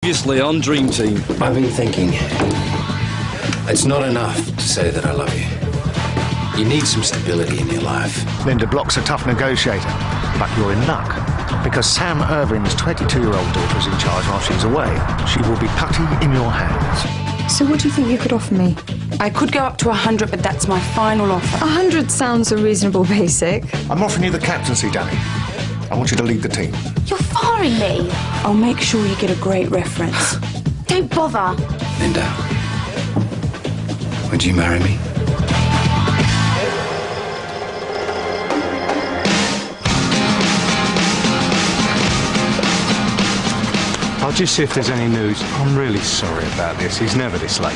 Previously on Dream Team. I've been thinking. It's not enough to say that I love you. You need some stability in your life. Linda Block's a tough negotiator, but you're in luck. Because Sam Irvin's 22-year-old daughter is in charge while she's away. She will be putty in your hands. So what do you think you could offer me? I could go up to 100, but that's my final offer. 100 sounds a reasonable basic. I'm offering you the captaincy, Danny. I want you to lead the team. You're firing me. I'll make sure you get a great reference. Don't bother. Linda, would you marry me? I'll just see if there's any news. I'm really sorry about this. He's never this late.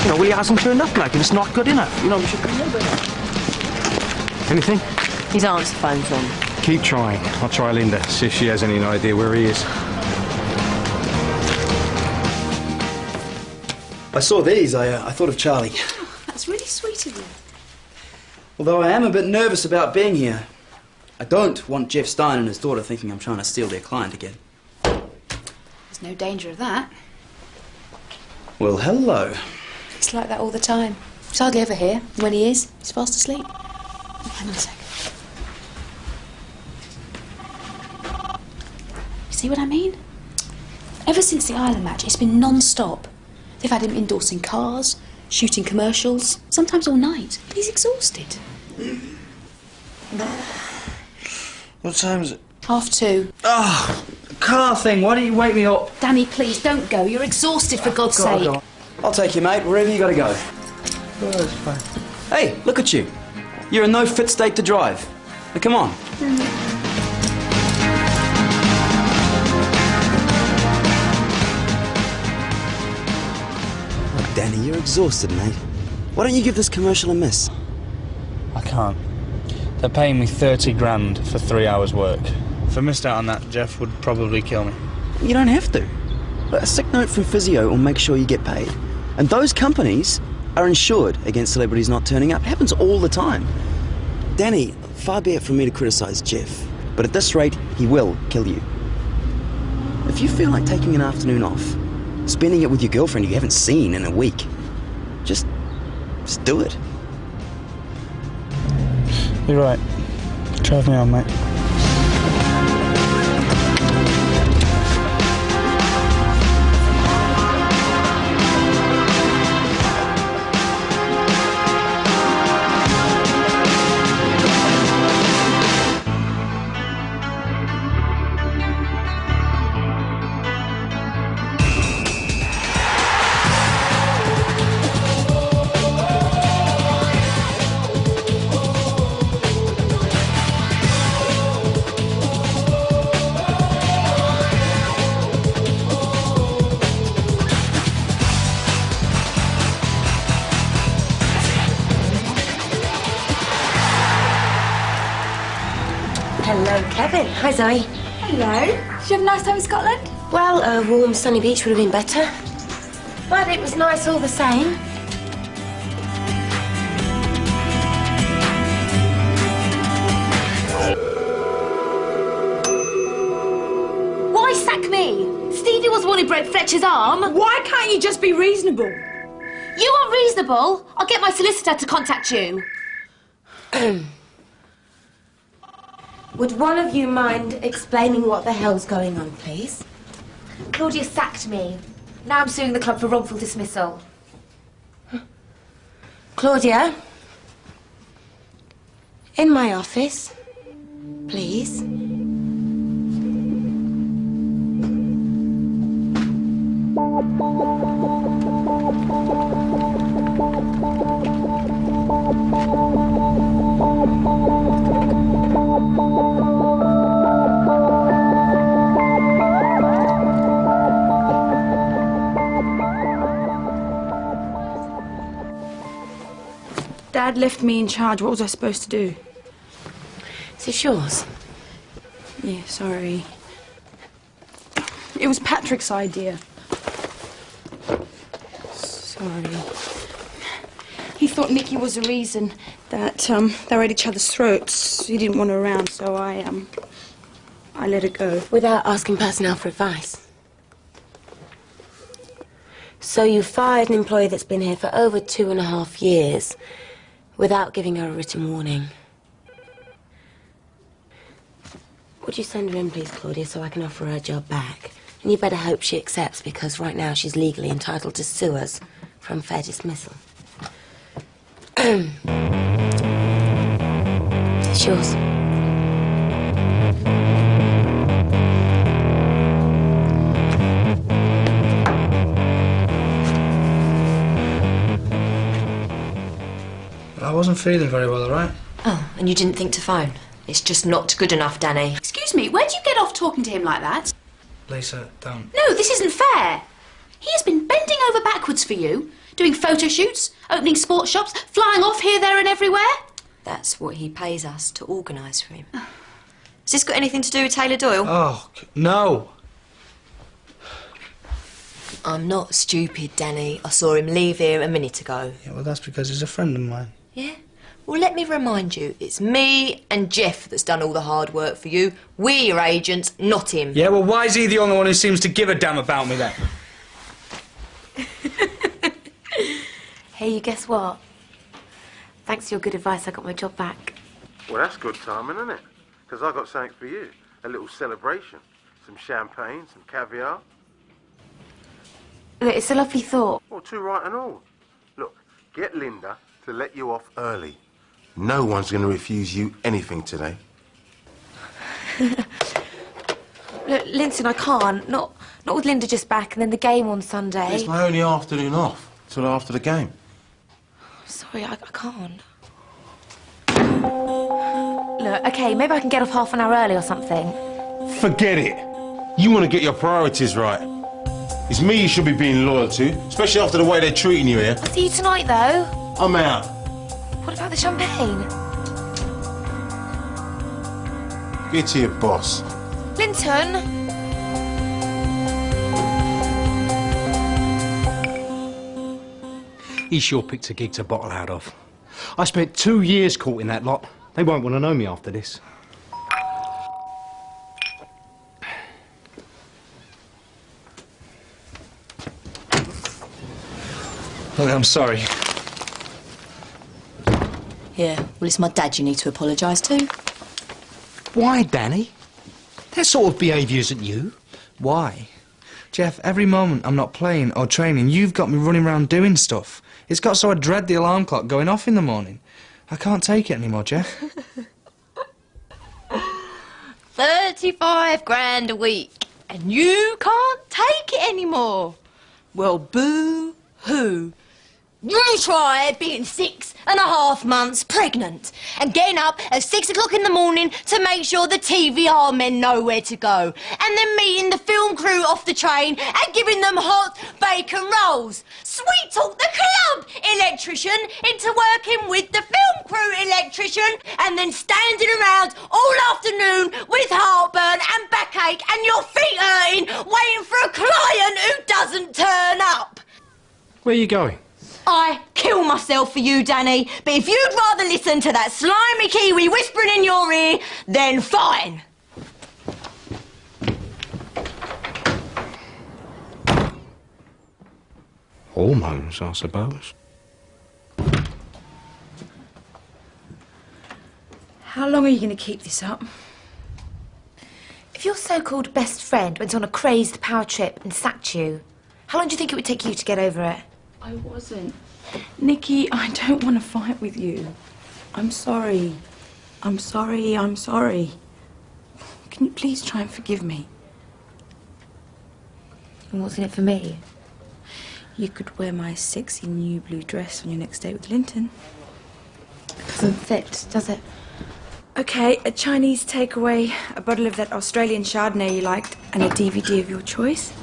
You know, well, he hasn't turned up, like, and it's not good enough. You know, we should be a little bit. Anything? His answer phone's on. Keep trying. I'll try Linda, see if she has any idea where he is. I saw these, I thought of Charlie. Oh, that's really sweet of you. Although I am a bit nervous about being here. I don't want Jeff Stein and his daughter thinking I'm trying to steal their client again. There's no danger of that. Well, hello. It's like that all the time. He's hardly ever here. When he is, he's fast asleep. Hang on a second. See what I mean? Ever since the Ireland match, it's been non-stop. They've had him endorsing cars, shooting commercials, sometimes all night. But he's exhausted. What time is it? 2:30. Ah, car thing, why don't you wake me up? Danny, please, don't go. You're exhausted, for God's God, sake. God. I'll take you, mate, wherever you gotta go. Oh, that's fine. Hey, look at you. You're in no fit state to drive. Now, come on. Look, Danny, you're exhausted, mate. Why don't you give this commercial a miss? I can't. They're paying me 30 grand for 3 hours' work. If I missed out on that, Jeff would probably kill me. You don't have to. A sick note from physio will make sure you get paid. And those companies are insured against celebrities not turning up. It happens all the time. Danny, far be it from me to criticise Jeff, but at this rate, he will kill you. If you feel like taking an afternoon off, spending it with your girlfriend you haven't seen in a week, just do it. You're right. Drive me on, mate. Hello, Kevin. Hi, Zoe. Hello. Did you have a nice time in Scotland? Well, a warm, sunny beach would have been better. But it was nice all the same. Why sack me? Stevie was the one who broke Fletcher's arm. Why can't you just be reasonable? You are reasonable. I'll get my solicitor to contact you. Would one of you mind explaining what the hell's going on, please? Claudia sacked me. Now I'm suing the club for wrongful dismissal. Claudia? In my office, please. Dad left me in charge. What was I supposed to do? Is this yours? Yeah, sorry. It was Patrick's idea. Sorry. He thought Nicky was the reason that they were at each other's throats. He didn't want her around, so I I let it go. Without asking personnel for advice. So you fired an employee that's been here for over 2.5 years without giving her a written warning. Would you send her in, please, Claudia, so I can offer her a job back? And you better hope she accepts, because right now she's legally entitled to sue us for unfair dismissal. It's yours. I wasn't feeling very well, all right? Oh, and you didn't think to phone? It's just not good enough, Danny. Excuse me, where'd you get off talking to him like that? Lisa, don't. No, this isn't fair. He has been bending over backwards for you, doing photo shoots, opening sports shops, flying off here, there and everywhere. That's what he pays us to organise for him. Has this got anything to do with Taylor Doyle? Oh, no. I'm not stupid, Danny. I saw him leave here a minute ago. Yeah, well, that's because he's a friend of mine. Yeah? Well, let me remind you, it's me and Jeff that's done all the hard work for you. We're your agents, not him. Yeah, well, why is he the only one who seems to give a damn about me then? Hey, you guess what? Thanks to your good advice, I got my job back. Well, that's good timing, isn't it? Because I got something for you. A little celebration. Some champagne, some caviar. Look, it's a lovely thought. Well, too right and all. Look, get Linda to let you off early. No one's going to refuse you anything today. Look, Linton, I can't. Not with Linda just back and then the game on Sunday. It's my only afternoon off till after the game. Sorry, I can't. Look, OK, maybe I can get off half an hour early or something. Forget it. You want to get your priorities right. It's me you should be being loyal to, especially after the way they're treating you here. I'll see you tonight, though. I'm out. What about the champagne? Get to your boss. Linton! He sure picked a gig to bottle out of. I spent 2 years courting that lot. They won't want to know me after this. Look, I'm sorry. Yeah, well, it's my dad you need to apologise to. Why, Danny? That sort of behaviour isn't you. Why? Jeff, every moment I'm not playing or training, you've got me running around doing stuff. It's got so I dread the alarm clock going off in the morning. I can't take it anymore, Jeff. 35 grand a week, and you can't take it anymore. Well, boo-hoo. You tried being 6.5 months pregnant and getting up at 6 o'clock in the morning to make sure the TVR men know where to go, and then meeting the film crew off the train and giving them hot bacon rolls. Sweet talk the club electrician into working with the film crew electrician, and then standing around all afternoon with heartburn and backache and your feet hurting waiting for a client who doesn't turn up. Where are you going? I kill myself for you, Danny, but if you'd rather listen to that slimy Kiwi whispering in your ear, then fine. Hormones, I suppose. How long are you going to keep this up? If your so-called best friend went on a crazed power trip and sacked you, how long do you think it would take you to get over it? I wasn't. Nikki, I don't want to fight with you. I'm sorry. I'm sorry, I'm sorry. Can you please try and forgive me? And what's in it for me? You could wear my sexy new blue dress on your next date with Linton. Doesn't fit, does it? Okay, a Chinese takeaway, a bottle of that Australian Chardonnay you liked, and a DVD of your choice.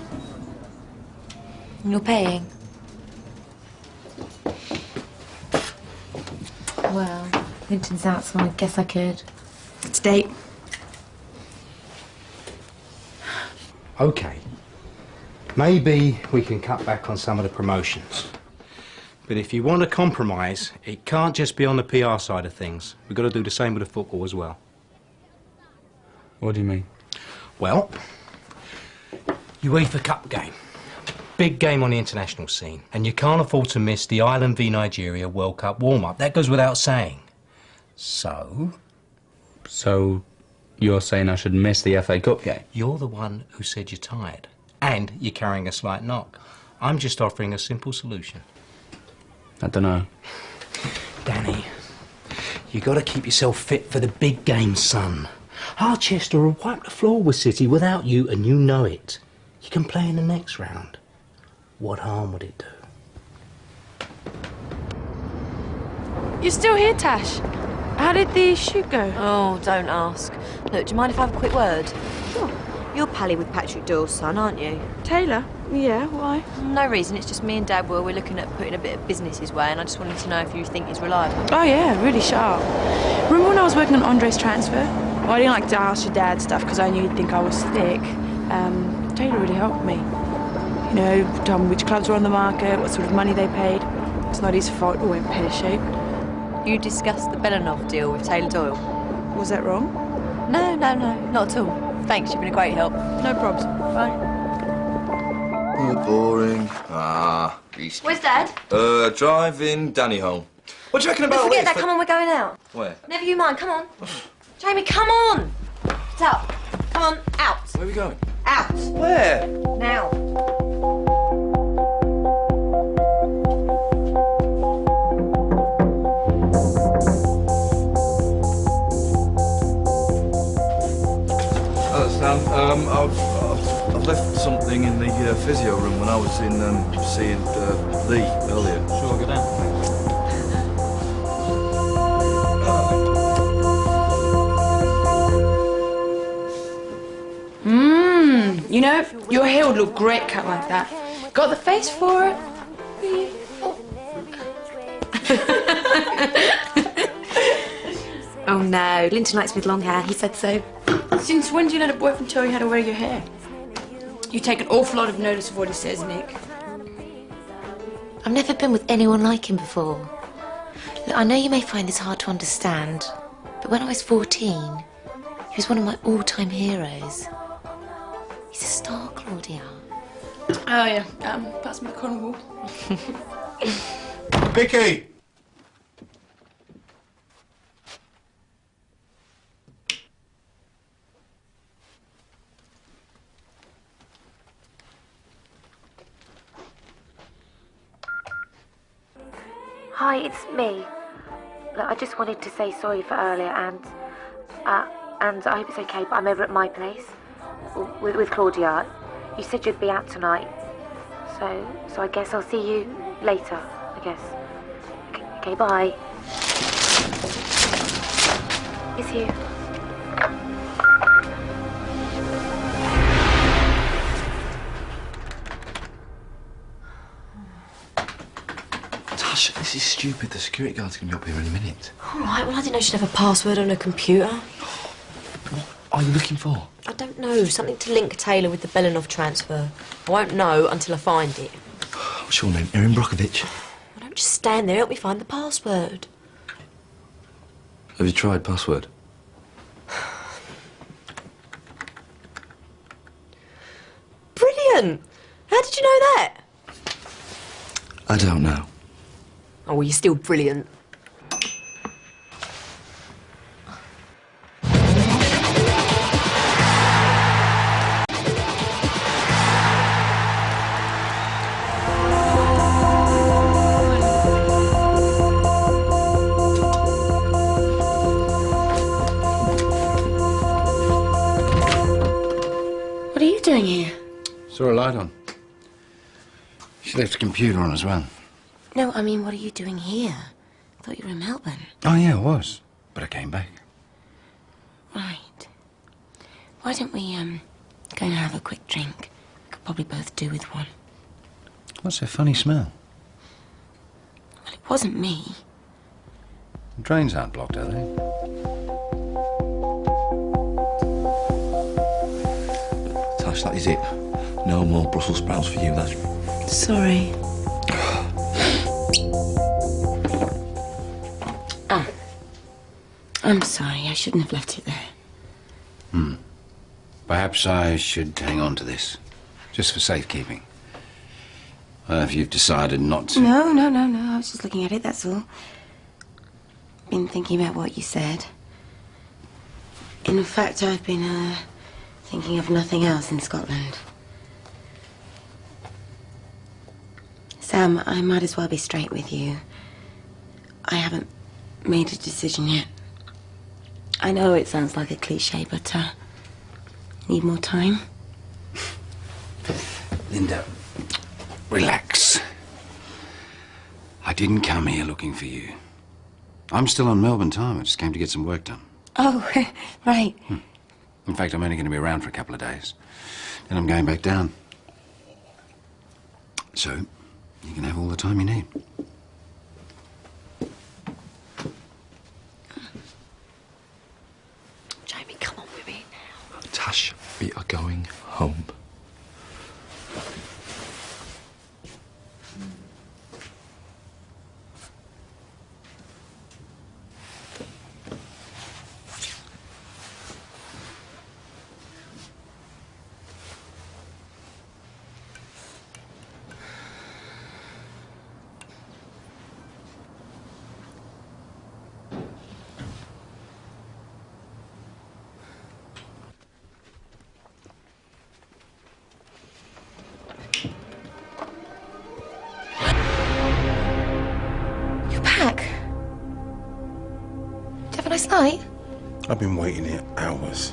And you're paying? Well, Linton's out, so I guess I could. It's a date. OK. Maybe we can cut back on some of the promotions. But if you want to compromise, it can't just be on the PR side of things. We've got to do the same with the football as well. What do you mean? Well, UEFA Cup game. Big game on the international scene. And you can't afford to miss the Ireland v Nigeria World Cup warm-up. That goes without saying. So, you're saying I should miss the FA Cup game? you're the one who said you're tired. And you're carrying a slight knock. I'm just offering a simple solution. I don't know. Danny, you got to keep yourself fit for the big game, son. Harchester will wipe the floor with City without you, and you know it. You can play in the next round. What harm would it do? You're still here, Tash? How did the shoot go? Oh, don't ask. Look, do you mind if I have a quick word? Sure. You're pally with Patrick Doyle's son, aren't you? Taylor? Yeah, why? No reason, it's just me and Dad we're looking at putting a bit of business his way, and I just wanted to know if you think he's reliable. Oh, yeah, really sharp. Remember when I was working on Andre's transfer? Well, I didn't like to ask your dad stuff because I knew he'd think I was thick. Taylor really helped me. You know, told me which clubs were on the market, what sort of money they paid. It's not his fault it went pear-shaped. You discussed the Belanov deal with Taylor Doyle. Was that wrong? No, not at all. Thanks, you've been a great help. No probs. Bye. Oh, boring. Where's Dad? Driving Danny home. What do you reckon about Forget this? that, come on, we're going out. Where? Never you mind, come on. Jamie, come on! It's out. Come on, out. Where are we going? Out. Where? Now. Stan, I've left something in the physio room when I was in seeing Lee earlier. Sure, I'll go down. You know, your hair would look great cut like that. Got the face for it. Oh no, Linton likes with long hair, he said so. Since when do you let a boyfriend tell you how to wear your hair? You take an awful lot of notice of what he says, Nick. I've never been with anyone like him before. Look, I know you may find this hard to understand, but when I was 14, he was one of my all-time heroes. He's a star, Claudia. Oh yeah, pass me the carnival. Vicky! Hi, it's me. Look, I just wanted to say sorry for earlier, and I hope it's okay, but I'm over at my place with Claudia. You said you'd be out tonight, so I guess I'll see you later, I guess. Okay, bye. It's you. Tash, this is stupid. The security guard's going to be up here in a minute. All right, well, I didn't know she'd have a password on her computer. What are you looking for? I don't know, something to link Taylor with the Belanov transfer. I won't know until I find it. What's your name? Erin Brockovich. Well, don't just stand there, help me find the password. Have you tried password? Brilliant! How did you know that? I don't know. Oh, well, you're still brilliant. What are you doing here? Saw a light on. She left the computer on as well. No, I mean, what are you doing here? I thought you were in Melbourne. Oh, yeah, I was. But I came back. Right. Why don't we, go and have a quick drink? We could probably both do with one. What's that funny smell? Well, it wasn't me. The drains aren't blocked, are they? Tash, that is it. No more Brussels sprouts for you, that's... Sorry. I'm sorry, I shouldn't have left it there. Perhaps I should hang on to this, just for safekeeping. If you've decided not to... No. I was just looking at it, that's all. Been thinking about what you said. In fact, I've been, thinking of nothing else in Scotland. Sam, I might as well be straight with you. I haven't made a decision yet. I know it sounds like a cliche, but, need more time. Linda, relax. I didn't come here looking for you. I'm still on Melbourne time. I just came to get some work done. Oh, right. In fact, I'm only going to be around for a couple of days. Then I'm going back down. So, you can have all the time you need. Jamie, come on with me now. Tash, we are going home. Nice night. I've been waiting here hours.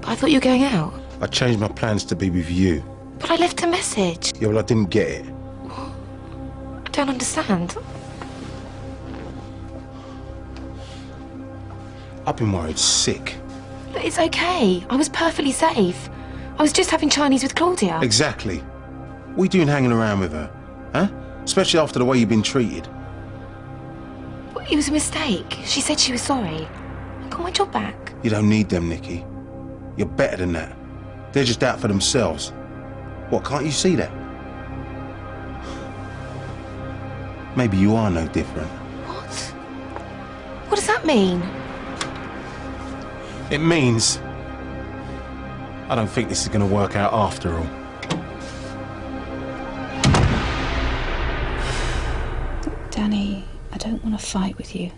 But I thought you were going out. I changed my plans to be with you. But I left a message. Yeah, well, I didn't get it. I don't understand. I've been worried sick. Look, it's okay. I was perfectly safe. I was just having Chinese with Claudia. Exactly. What are you doing hanging around with her? Huh? Especially after the way you've been treated. It was a mistake. She said she was sorry. I got my job back. You don't need them, Nikki. You're better than that. They're just out for themselves. What, can't you see that? Maybe you are no different. What? What does that mean? It means I don't think this is going to work out after all. Danny, I don't want to fight with you.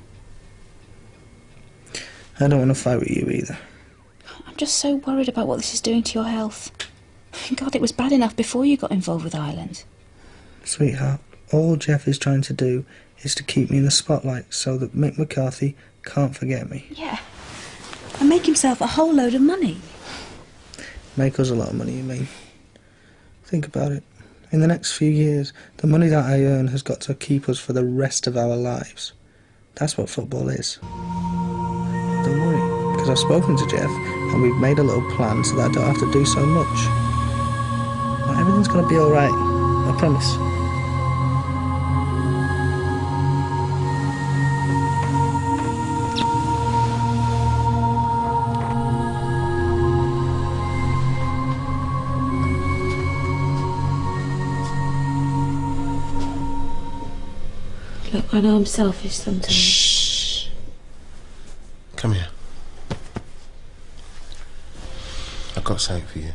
I don't want to fight with you either. I'm just so worried about what this is doing to your health. God, it was bad enough before you got involved with Ireland. Sweetheart, all Jeff is trying to do is to keep me in the spotlight so that Mick McCarthy can't forget me. Yeah. And make himself a whole load of money. Make us a lot of money, you mean? Think about it. In the next few years, the money that I earn has got to keep us for the rest of our lives. That's what football is. Don't worry, because I've spoken to Jeff and we've made a little plan so that I don't have to do so much. But everything's going to be alright, I promise. Look, I know I'm selfish sometimes. Shh. Come here. I've got something for you.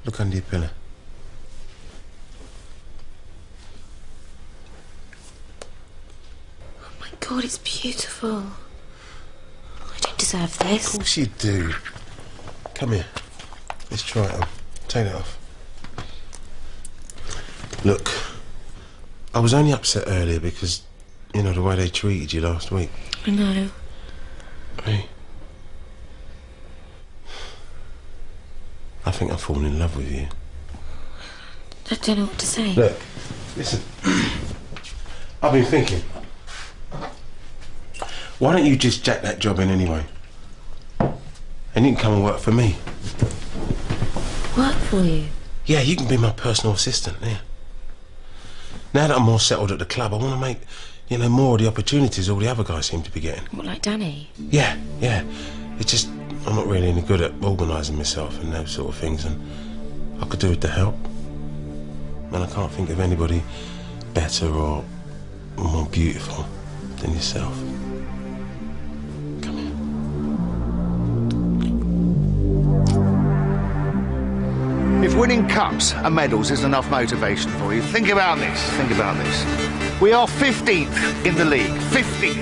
Look under your pillow. Oh my God, it's beautiful. I don't deserve this. Of course you do. Come here. Let's try it on. Take it off. Look, I was only upset earlier because, you know, the way they treated you last week. I know. Hey. I think I've fallen in love with you. I don't know what to say. Look, listen. I've been thinking. Why don't you just jack that job in anyway? And you can come and work for me. Work for you? Yeah, you can be my personal assistant, yeah. Now that I'm more settled at the club, I want to make, you know, more of the opportunities all the other guys seem to be getting. What, like Danny? Yeah. It's just, I'm not really any good at organising myself and those sort of things, and I could do with the help. And I can't think of anybody better or more beautiful than yourself. Come here. If winning cups and medals is enough motivation for you, think about this. Think about this. We are 15th in the league. 15th.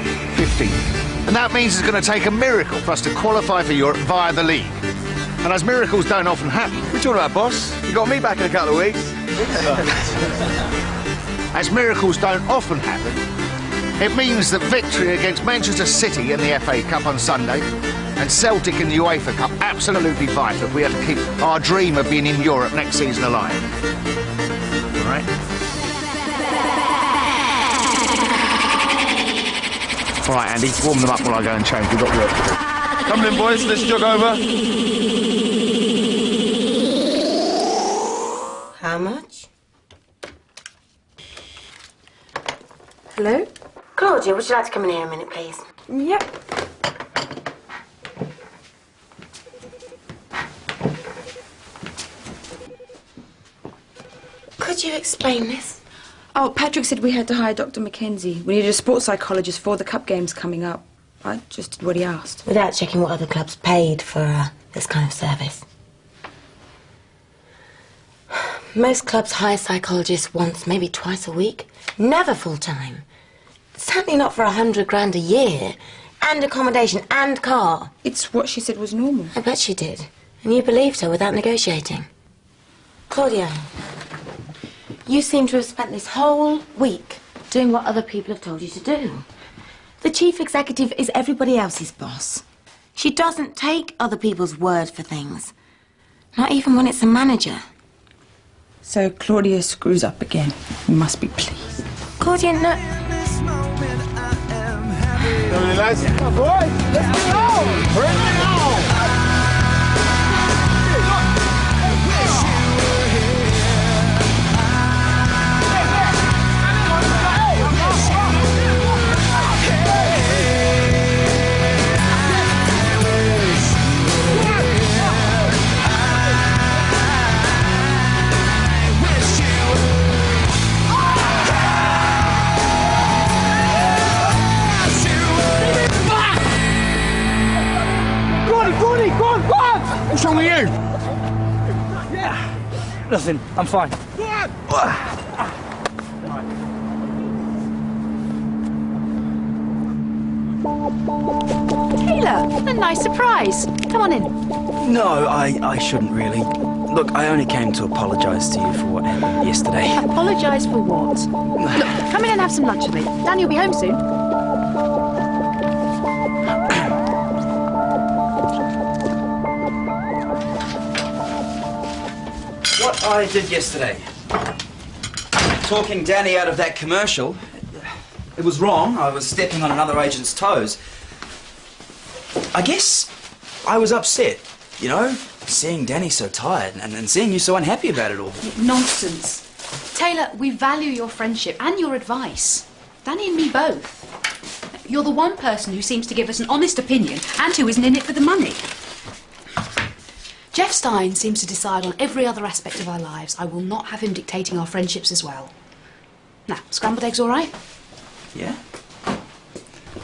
And that means it's going to take a miracle for us to qualify for Europe via the league. And as miracles don't often happen... What are you talking about, boss? You got me back in a couple of weeks. As miracles don't often happen, it means that victory against Manchester City in the FA Cup on Sunday and Celtic in the UEFA Cup absolutely vital if we are to keep our dream of being in Europe next season alive. All right? All right, Andy, warm them up while I go and change. We've got work to do. Come in, boys. Let's jog over. How much? Hello? Claudia, would you like to come in here a minute, please? Yep. Could you explain this? Oh, Patrick said we had to hire Dr. Mackenzie. We needed a sports psychologist for the cup games coming up. I just did what he asked. Without checking what other clubs paid for this kind of service. Most clubs hire psychologists once, maybe twice a week. Never full-time. Certainly not for 100 grand a year. And accommodation and car. It's what she said was normal. I bet she did. And you believed her without negotiating. Claudia, you seem to have spent this whole week doing what other people have told you to do. The chief executive is everybody else's boss. She doesn't take other people's word for things. Not even when it's a manager. So Claudia screws up again. You must be pleased. Claudia, no... Lads, boys, let's go! Bring it on! What's wrong with you? Yeah. Nothing. I'm fine. Taylor, what a nice surprise. Come on in. No, I shouldn't really. Look, I only came to apologise to you for what happened yesterday. Apologise for what? Look, come in and have some lunch with me. Danny will be home soon. What I did yesterday, talking Danny out of that commercial, it was wrong. I was stepping on another agent's toes. I guess I was upset, you know, seeing Danny so tired and seeing you so unhappy about it all. Nonsense. Taylor, we value your friendship and your advice. Danny and me both. You're the one person who seems to give us an honest opinion and who isn't in it for the money. Jeff Stein seems to decide on every other aspect of our lives. I will not have him dictating our friendships as well. Now, scrambled eggs all right? Yeah?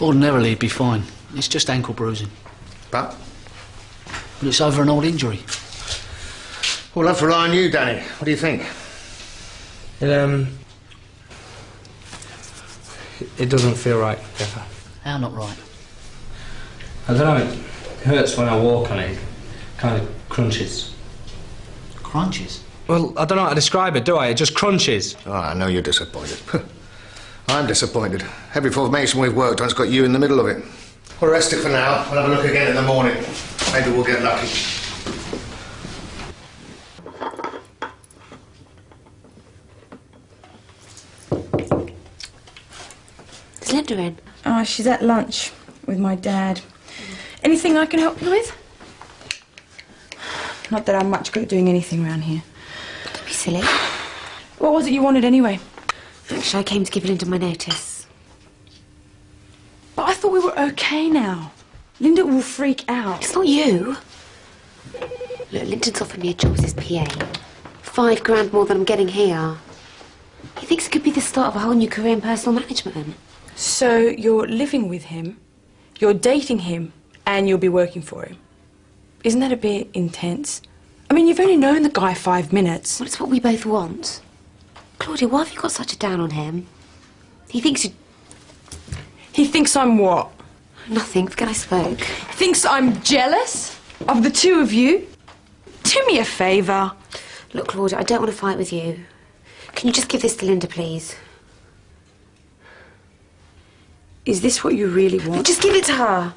Ordinarily, he'd be fine. It's just ankle bruising. But? But it's over an old injury. We'll have to rely on you, Danny. What do you think? It doesn't feel right, Jeffer. How not right? I don't know, it hurts when I walk on it. It kind of crunches. Crunches? Well, I don't know how to describe it, do I? It just crunches. Oh, I know you're disappointed. I'm disappointed. Every formation we've worked on's got you in the middle of it. We'll rest it for now. We'll have a look again in the morning. Maybe we'll get lucky. Is Linda in? Oh, she's at lunch with my dad. Anything I can help you with? Not that I'm much good at doing anything around here. Don't be silly. What was it you wanted anyway? Actually, I came to give Linda my notice. But I thought we were okay now. Linda will freak out. It's not you. Look, Linton's offered me a job as his PA. £5 grand more than I'm getting here. He thinks it could be the start of a whole new career in personal management. So you're living with him, you're dating him, and you'll be working for him. Isn't that a bit intense? I mean, you've only known the guy 5 minutes. Well, it's what we both want. Claudia, why have you got such a down on him? He thinks you... He thinks I'm what? Nothing. Forget I spoke. Thinks I'm jealous of the two of you? Do me a favour. Look, Claudia, I don't want to fight with you. Can you just give this to Linda, please? Is this what you really want? Just give it to her.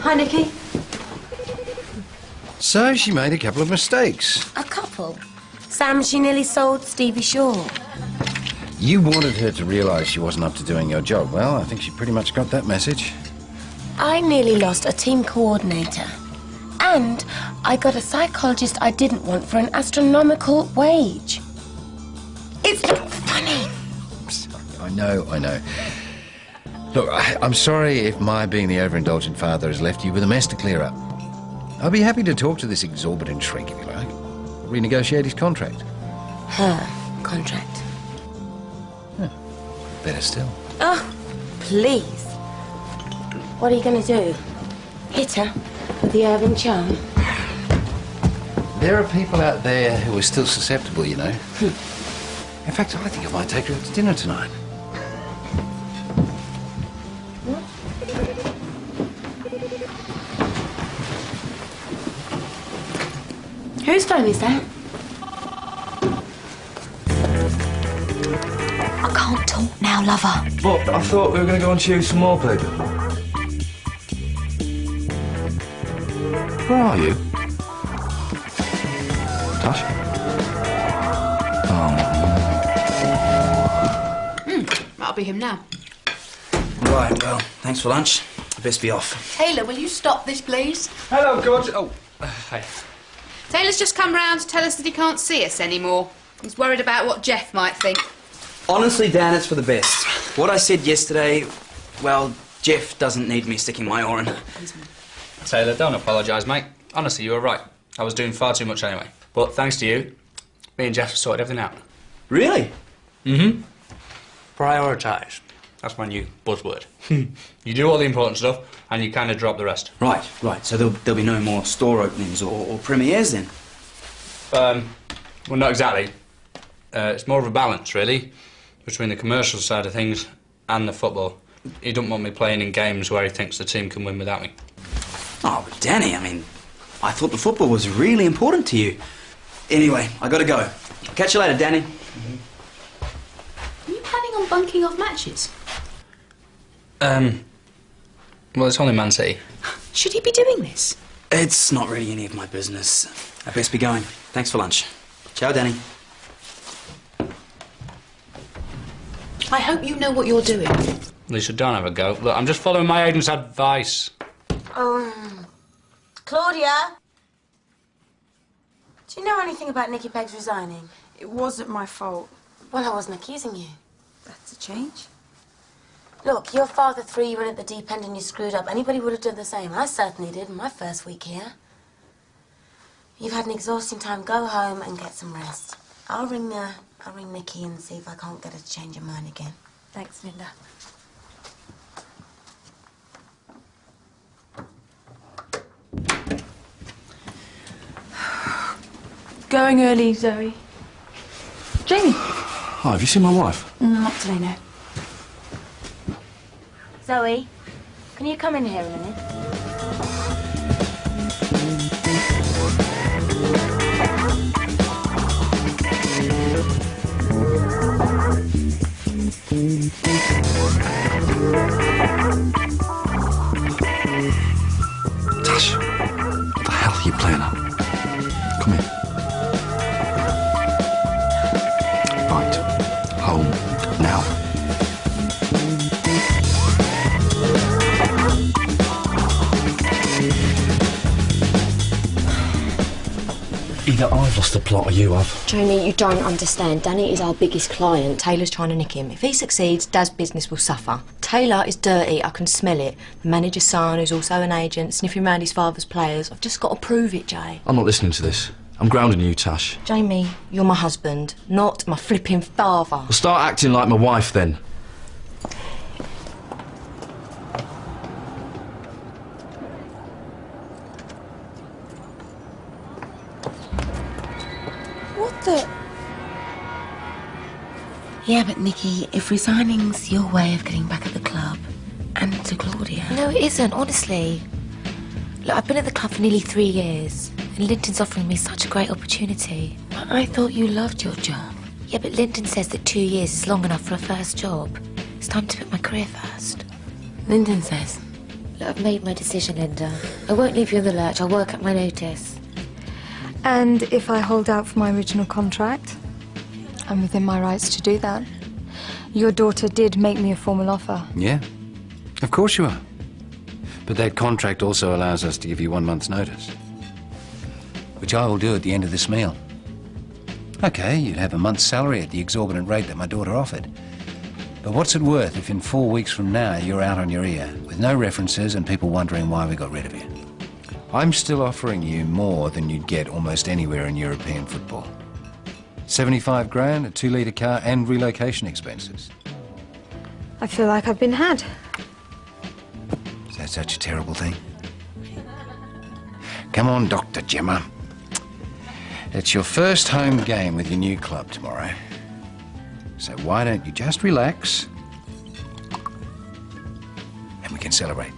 Hi, Nikki. So she made a couple of mistakes. A couple? Sam, she nearly sold Stevie short. You wanted her to realise she wasn't up to doing your job. Well, I think she pretty much got that message. I nearly lost a team coordinator. And I got a psychologist I didn't want for an astronomical wage. It's not funny. I know. Look, I'm sorry if my being the overindulgent father has left you with a mess to clear up. I'll be happy to talk to this exorbitant shrink if you like. Renegotiate his contract. Her contract. Better still. Oh, please. What are you going to do? Hit her with the Irving charm? There are people out there who are still susceptible, you know. In fact, I think I might take her out to dinner tonight. Whose phone is that? I can't talk now, lover. But I thought we were going to go and choose some more paper. Where are you? Tash? Oh. That'll be him now. Right, well, thanks for lunch. I best be off. Taylor, will you stop this, please? Hello, George. Oh, hi. Taylor's just come round to tell us that he can't see us anymore. He's worried about what Jeff might think. Honestly, Dan, it's for the best. What I said yesterday, well, Jeff doesn't need me sticking my oar in. Taylor, don't apologise, mate. Honestly, you were right. I was doing far too much anyway. But thanks to you, me and Jeff sorted everything out. Really? Mm-hmm. Prioritise. That's my new buzzword. You do all the important stuff, and you kind of drop the rest. Right. So there'll be no more store openings or premieres then? Well, not exactly. It's more of a balance, really, between the commercial side of things and the football. He don't want me playing in games where he thinks the team can win without me. Oh, but Danny, I mean, I thought the football was really important to you. Anyway, I gotta go. Catch you later, Danny. Are you planning on bunking off matches? Well, it's only Man City. Should he be doing this? It's not really any of my business. I best be going. Thanks for lunch. Ciao, Danny. I hope you know what you're doing. Lisa, don't have a go. Look, I'm just following my agent's advice. Claudia? Do you know anything about Nicky Peggs resigning? It wasn't my fault. Well, I wasn't accusing you. That's a change. Look, your father threw you in at the deep end and you screwed up. Anybody would have done the same. I certainly did in my first week here. You've had an exhausting time. Go home and get some rest. I'll ring Nicky and see if I can't get her to change her mind again. Thanks, Linda. Going early, Zoe. Jamie. Hi, have you seen my wife? Not today, no. Zoe, can you come in here a minute? Tash, what the hell are you playing at? Come here. Right. Home. Now. Either I've lost the plot or you have. Jamie, you don't understand. Danny is our biggest client. Taylor's trying to nick him. If he succeeds, Dad's business will suffer. Taylor is dirty. I can smell it. The manager's son, who's also an agent, sniffing around his father's players. I've just got to prove it, Jay. I'm not listening to this. I'm grounding you, Tash. Jamie, you're my husband, not my flipping father. Well, start acting like my wife, then. Look. Yeah, but Nikki, if resigning's your way of getting back at the club and to Claudia... No, it isn't, honestly. Look, I've been at the club for nearly 3 years, and Linton's offering me such a great opportunity. But I thought you loved your job. Yeah, but Linton says that 2 years is long enough for a first job. It's time to put my career first. Linton says. Look, I've made my decision, Linda. I won't leave you in the lurch. I'll work up my notice. And if I hold out for my original contract, I'm within my rights to do that. Your daughter did make me a formal offer. Yeah, of course you are. But that contract also allows us to give you 1 month's notice, which I will do at the end of this meal. Okay, you'd have a month's salary at the exorbitant rate that my daughter offered. But what's it worth if in 4 weeks from now you're out on your ear, with no references and people wondering why we got rid of you? I'm still offering you more than you'd get almost anywhere in European football. 75 grand, a 2-litre car and relocation expenses. I feel like I've been had. Is that such a terrible thing? Come on, Dr. Gemma. It's your first home game with your new club tomorrow. So why don't you just relax and we can celebrate.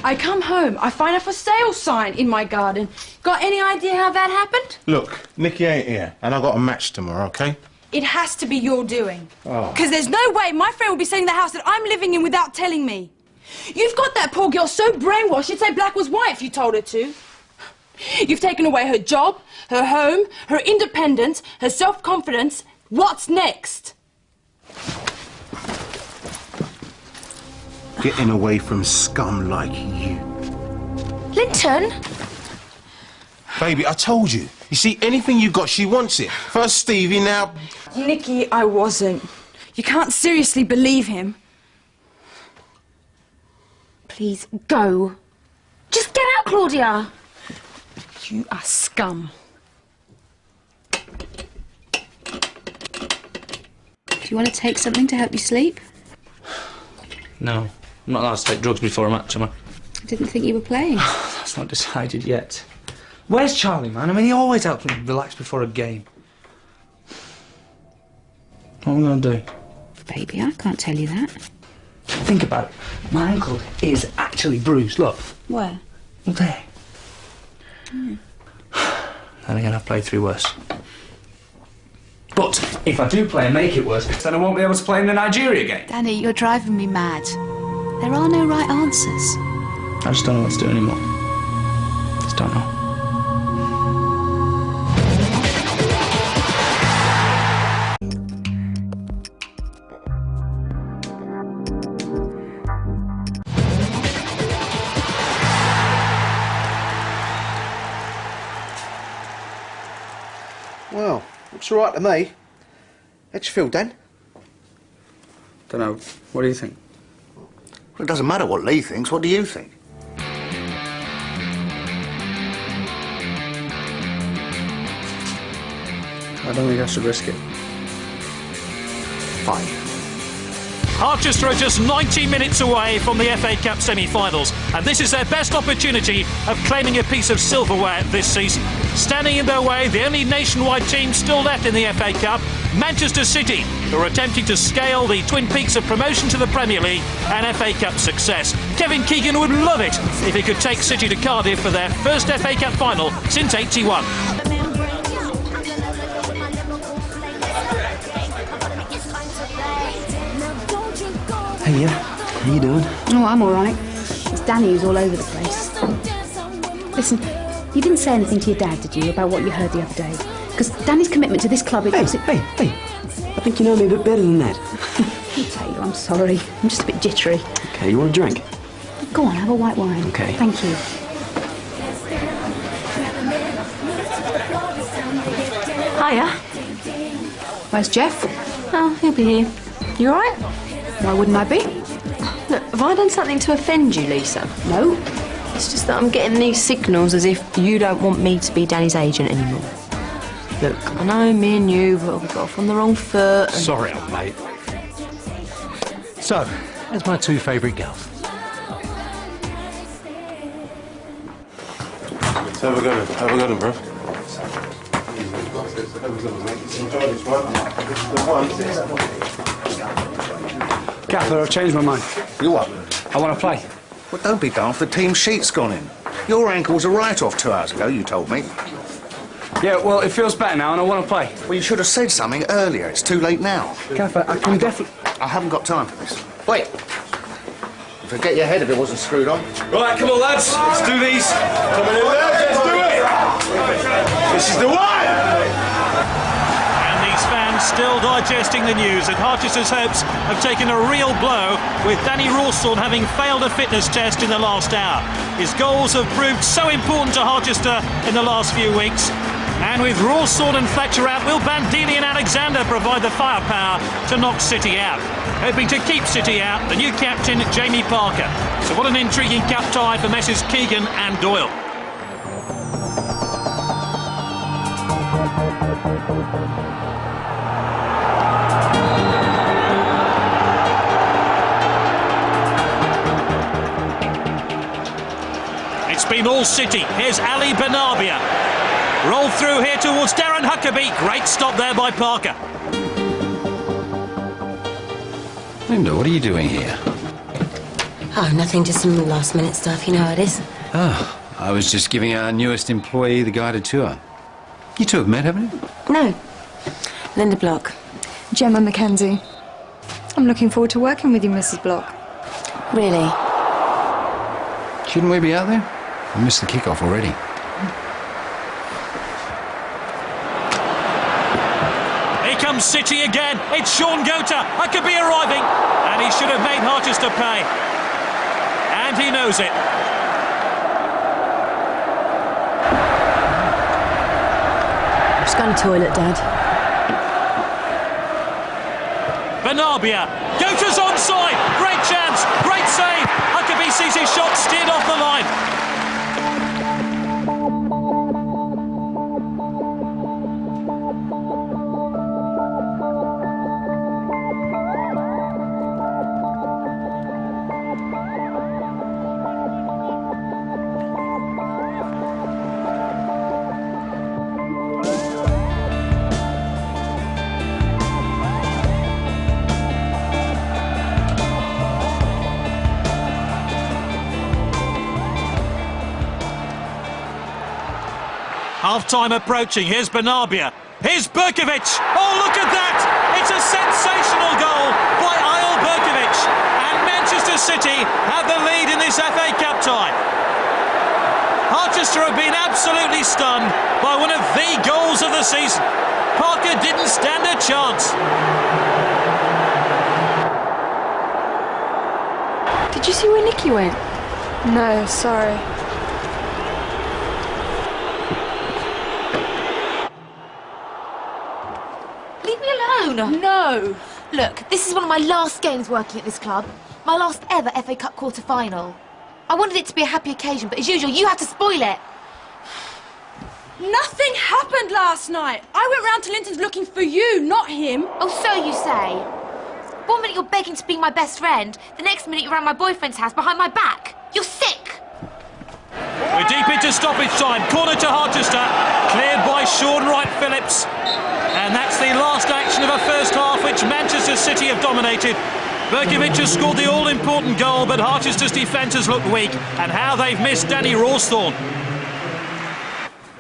I come home, I find a for sale sign in my garden. Got any idea how that happened? Look, Nikki ain't here, and I got a match tomorrow, okay? It has to be your doing. Oh. Because there's no way my friend will be selling the house that I'm living in without telling me. You've got that poor girl so brainwashed she'd say black was white if you told her to. You've taken away her job, her home, her independence, her self-confidence. What's next? Getting away from scum like you. Linton? Baby, I told you. You see, anything you got, she wants it. First Stevie, now... Nikki, I wasn't. You can't seriously believe him. Please, go. Just get out, Claudia. You are scum. Do you want to take something to help you sleep? No, I'm not allowed to take drugs before a match, am I? I didn't think you were playing. That's not decided yet. Where's Charlie, man? I mean, he always helps me relax before a game. What am I going to do? Baby, I can't tell you that. Think about it. My ankle is actually bruised. Look. Where? Well, there. Then again, I've played through worse. But if I do play and make it worse, then I won't be able to play in the Nigeria game. Danny, you're driving me mad. There are no right answers. I just don't know what to do anymore. Just don't know. Well, looks all right to me. How'd you feel, Dan? Don't know. What do you think? Well, it doesn't matter what Lee thinks. What do you think? I don't think I should risk it. Fine. Harchester are just 90 minutes away from the FA Cup semi-finals, and this is their best opportunity of claiming a piece of silverware this season. Standing in their way, the only nationwide team still left in the FA Cup, Manchester City, who are attempting to scale the twin peaks of promotion to the Premier League and FA Cup success. Kevin Keegan would love it if he could take City to Cardiff for their first FA Cup final since '81. Hey, yeah. How you doing? Oh, I'm all right. It's Danny who's all over the place. Listen, you didn't say anything to your dad, did you, about what you heard the other day? Because Danny's commitment to this club... Hey. I think you know me a bit better than that. I'll tell you, I'm sorry. I'm just a bit jittery. Okay, you want a drink? Go on, have a white wine. Okay. Thank you. Hiya. Where's Jeff? Oh, he'll be here. You all right? Why wouldn't I be? Look, have I done something to offend you, Lisa? No. It's just that I'm getting these signals as if you don't want me to be Danny's agent anymore. Look, I know me and you, but we got off on the wrong foot. And... Sorry, old mate. So, there's my two favourite girls. Have a good one, bro. Gaffer, I've changed my mind. You what? I want to play. Well, don't be daft. The team sheet's gone in. Your ankle was a write-off 2 hours ago, you told me. Yeah, well, it feels better now and I want to play. Well, you should have said something earlier. It's too late now. Gaffer, I can definitely... I haven't got time for this. Wait. Forget your head if it wasn't screwed on. Right, come on, lads. Let's do these. Come on in, lads. Let's do it. This is the one. And these fans still digesting the news that Harchester's hopes have taken a real blow, with Danny Rawsthorne having failed a fitness test in the last hour. His goals have proved so important to Harchester in the last few weeks. And with Rawsthorne and Fletcher out, will Bandini and Alexander provide the firepower to knock City out? Hoping to keep City out, the new captain, Jamie Parker. So what an intriguing cup tie for Messrs Keegan and Doyle. It's been all City. Here's Ali Benarbia. Rolled through here towards Darren Huckabee. Great stop there by Parker. Linda, what are you doing here? Oh, nothing, just some last-minute stuff. You know how it is. Oh, I was just giving our newest employee the guided tour. You two have met, haven't you? No. Linda Block. Gemma Mackenzie. I'm looking forward to working with you, Mrs. Block. Really? Shouldn't we be out there? We missed the kickoff already. Here comes City again. It's Sean Gota. Huckabee arriving. And he should have made Harchester pay. And he knows it. Just going to the toilet, Dad. Benarbia. Gota's onside. Great chance. Great save. Huckabee sees his shot steered off the line. Half-time approaching. Here's Benarbia. Here's Berkovic. Oh, look at that! It's a sensational goal by Ayel Berkovic. And Manchester City have the lead in this FA Cup tie. Harchester have been absolutely stunned by one of the goals of the season. Parker didn't stand a chance. Did you see where Nicky went? No, sorry. Leave me alone. No. Look, this is one of my last games working at this club. My last ever FA Cup quarter-final. I wanted it to be a happy occasion, but as usual, you have to spoil it. Nothing happened last night. I went round to Linton's looking for you, not him. Oh, so you say. 1 minute you're begging to be my best friend, the next minute you're around my boyfriend's house behind my back. You're sick. We're deep into stoppage time. Corner to Harchester. Cleared by Sean Wright-Phillips. And that's the last action of a first half which Manchester City have dominated. Berkovic has scored the all-important goal, but Harchester's defence has looked weak. And how they've missed Danny Rawsthorne.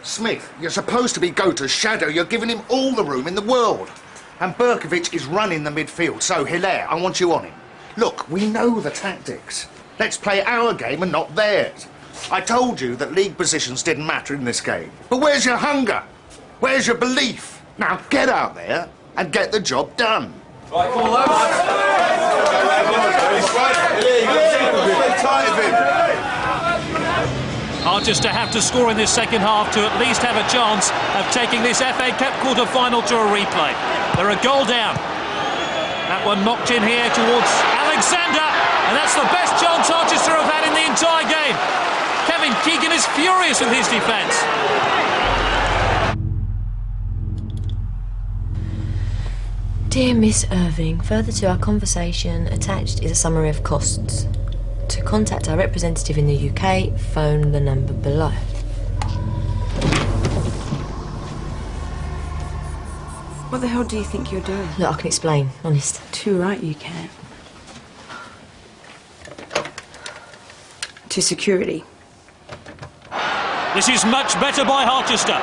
Smith, you're supposed to be Gota's shadow. You're giving him all the room in the world. And Berkovic is running the midfield, so Hilaire, I want you on him. Look, we know the tactics. Let's play our game and not theirs. I told you that league positions didn't matter in this game. But where's your hunger? Where's your belief? Now get out there and get the job done. Right, come on, Harchester have to score in this second half to at least have a chance of taking this FA Cup quarter-final to a replay. They're a goal down. That one knocked in here towards Alexander, and that's the best chance Harchester have had in the entire game. Kevin Keegan is furious with his defence. Dear Miss Irving, further to our conversation, attached is a summary of costs. To contact our representative in the UK, phone the number below. What the hell do you think you're doing? Look, I can explain, honest. Too right you can. To security. This is much better by Harchester.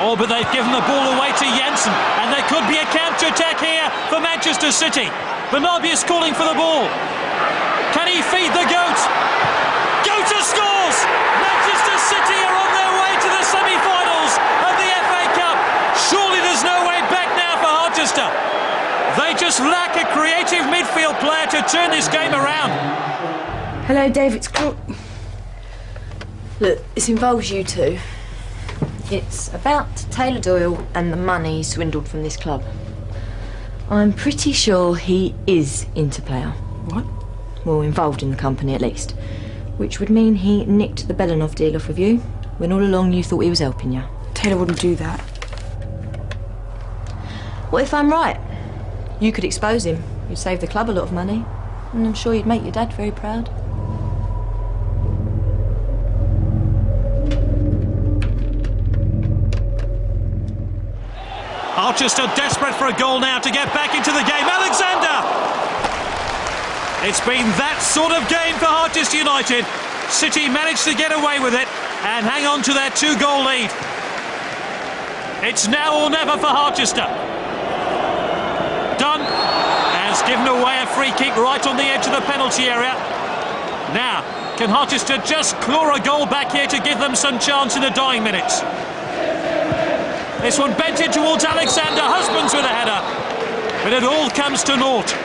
Oh, but they've given the ball away to Jensen, and there could be a counter-attack here for Manchester City. Banabius calling for the ball. Can he feed the goat? Goat scores! Manchester City are on their way to the semi-finals of the FA Cup. Surely there's no way back now for Harchester. They just lack a creative midfield player to turn this game around. Hello, Dave, it's Claude. Look, this involves you two. It's about Taylor Doyle and the money he swindled from this club. I'm pretty sure he is into player. What? Well, involved in the company at least. Which would mean he nicked the Belanov deal off of you, when all along you thought he was helping you. Taylor wouldn't do that. What if I'm right? You could expose him. You'd save the club a lot of money. And I'm sure you'd make your dad very proud. Harchester desperate for a goal now to get back into the game. Alexander! It's been that sort of game for Harchester United. City managed to get away with it and hang on to their 2-goal lead. It's now or never for Harchester. Dunn has given away a free kick right on the edge of the penalty area. Now, can Harchester just claw a goal back here to give them some chance in the dying minutes? This one bent in towards Alexander, Husbands with a header. But it all comes to naught.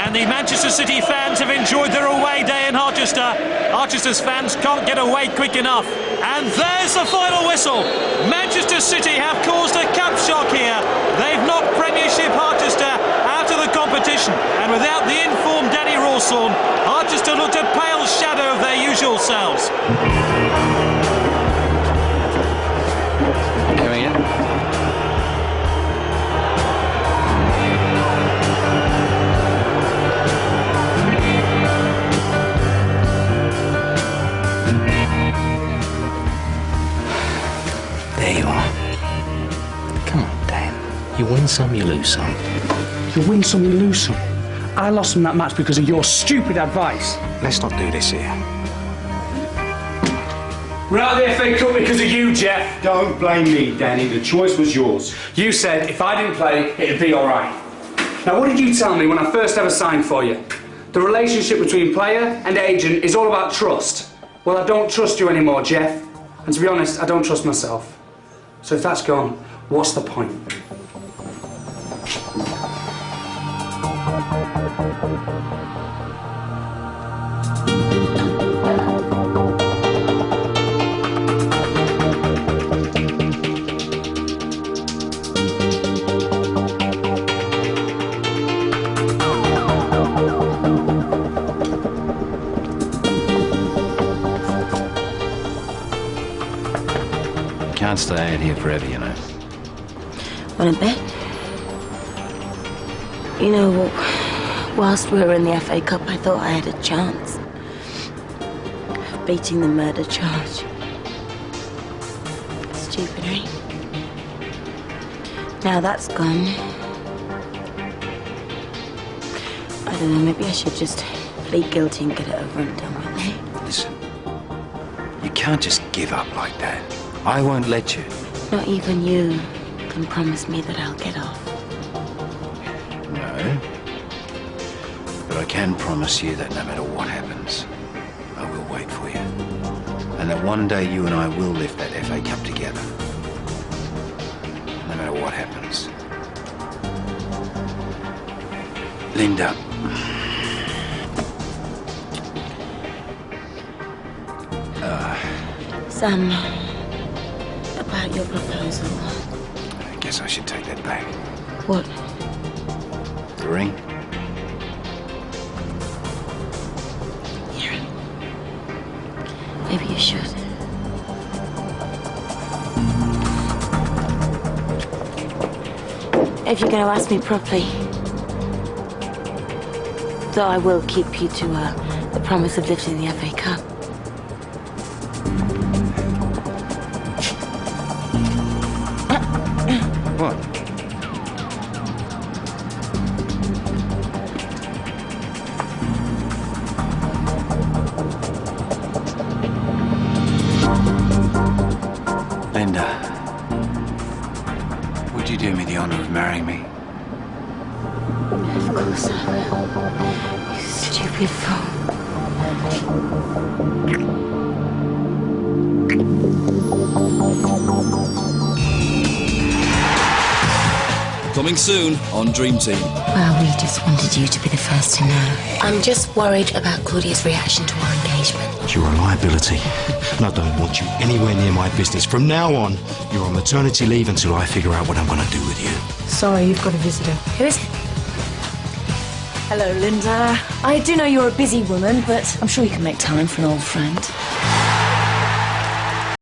And the Manchester City fans have enjoyed their away day in Harchester. Harchester's fans can't get away quick enough. And there's the final whistle. Manchester City have caused a cup shock here. They've knocked Premiership Harchester out of the competition. And without the informed Danny Rawsthorne, Harchester looked a pale shadow of their usual selves. Coming in. There you are. Come on, Dan. You win some, you lose some. You win some, you lose some. I lost from that match because of your stupid advice. Let's not do this here. We're out of the FA Cup because of you, Jeff. Don't blame me, Danny. The choice was yours. You said if I didn't play, it'd be all right. Now, what did you tell me when I first ever signed for you? The relationship between player and agent is all about trust. Well, I don't trust you anymore, Jeff. And to be honest, I don't trust myself. So if that's gone, what's the point? Can't stay out here forever, you know. Want to bet? You know, whilst we were in the FA Cup, I thought I had a chance of beating the murder charge. Stupid, eh? Now that's gone. I don't know, maybe I should just plead guilty and get it over and done with, eh? Listen, you can't just give up like that. I won't let you. Not even you can promise me that I'll get off. No. But I can promise you that no matter what happens, I will wait for you. And that one day you and I will lift that FA Cup together. No matter what happens. Linda. Sam, about your proposal. I guess I should take that back. What? The ring? Yeah. Maybe you should. If you're going to ask me properly, though I will keep you to the promise of lifting the FA Cup. What? honour of marrying me? Of course I will. You stupid fool. Coming soon on Dream Team. Well, we just wanted you to be the first to know. I'm just worried about Claudia's reaction to our engagement. You're a liability, and I don't want you anywhere near my business. From now on, you're on maternity leave until I figure out what I'm going to do with you. Sorry, you've got a visitor. Who is it? Hello, Linda. I do know you're a busy woman, but I'm sure you can make time for an old friend.